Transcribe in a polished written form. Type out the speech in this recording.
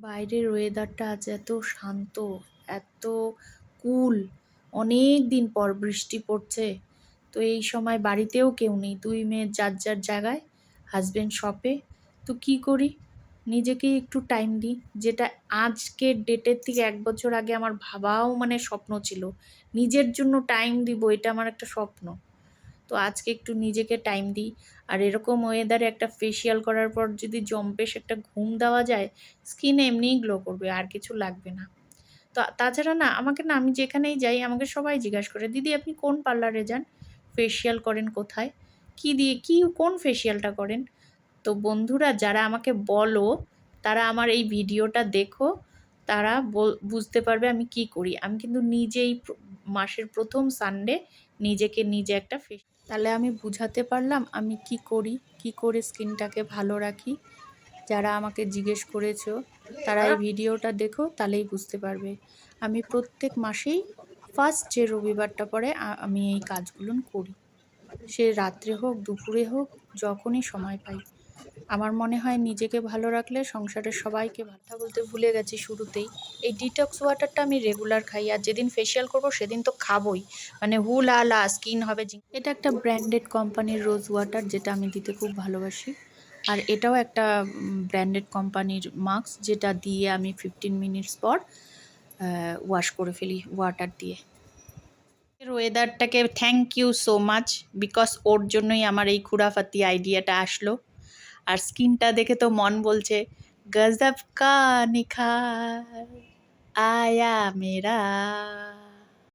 বাইরের ওয়েদারটা আজ এত শান্ত, এত কুল। অনেক দিন পর বৃষ্টি পড়ছে। তো এই সময় বাড়িতেও কেউ নেই, 2 মেয়ে যার যার জায়গায়, হাজবেন্ড শপে। তো কি করি, নিজেকেই একটু টাইম দিই, যেটা আজকের ডেটের থেকে 1 বছর আগে আমার ভাবাও মানে স্বপ্ন ছিল। নিজের জন্য টাইম দিব, এটা আমার একটা স্বপ্ন। তো আজকে একটু নিজেকে টাইম দিই। আর এরকম ওয়েদারে একটা ফেসিয়াল করার পর যদি জম্পেশ একটা ঘুম দেওয়া যায়, স্কিন এমনিই গ্লো করবে, আর কিছু লাগবে না। তো তাছাড়া না, আমাকে না, আমি যেখানেই যাই আমাকে সবাই জিজ্ঞাসা করে, দিদি আপনি কোন পার্লারে যান, ফেসিয়াল করেন কোথায়, কি দিয়ে, কি কোন ফেসিয়ালটা করেন? তো বন্ধুরা যারা আমাকে বলো, তারা আমার এই ভিডিওটা দেখো, তারা বুঝতে পারবে আমি কি করি। আমি কিন্তু নিজেই মাসের প্রথম সানডে নিজেকে নিজে একটা তাহলে আমি বুঝাতে পারলাম আমি কি করি, কি করে স্কিনটাকে ভালো রাখি। যারা আমাকে জিজ্ঞেস করেছো তারা এই ভিডিওটা দেখো, তাহলেই বুঝতে পারবে। আমি প্রত্যেক মাসেই ফার্স্ট যে রবিবারটা পড়ে আমি এই কাজগুলো করি। সে রাত্রে হোক, দুপুরে হোক, যখনই সময় পাই। আমার মনে হয় নিজেকে ভালো রাখলে সংসারের সবাইকে কথা বলতে ভুলে গেছি শুরুতেই। এই ডিটক্স ওয়াটারটা আমি রেগুলার খাই, আর যেদিন ফেসিয়াল করব সেদিন তো খাবই। মানে হুলালা স্কিন হবে। এটা একটা ব্র্যান্ডেড কোম্পানির রোজ ওয়াটার, যেটা আমি দিতে খুব ভালোবাসি। আর এটাও একটা ব্র্যান্ডেড কোম্পানির মাস্ক, যেটা দিয়ে আমি 15 মিনিটস পর ওয়াশ করে ফেলি ওয়াটার দিয়ে। ওয়েদারটাকে thank you so much, because ওর জন্যই আমার এই খুরাফাতি আইডিয়াটা আসলো। আর স্কিনটা দেখে তো মন বলছে গজব কা নিখার আয়া মেরা।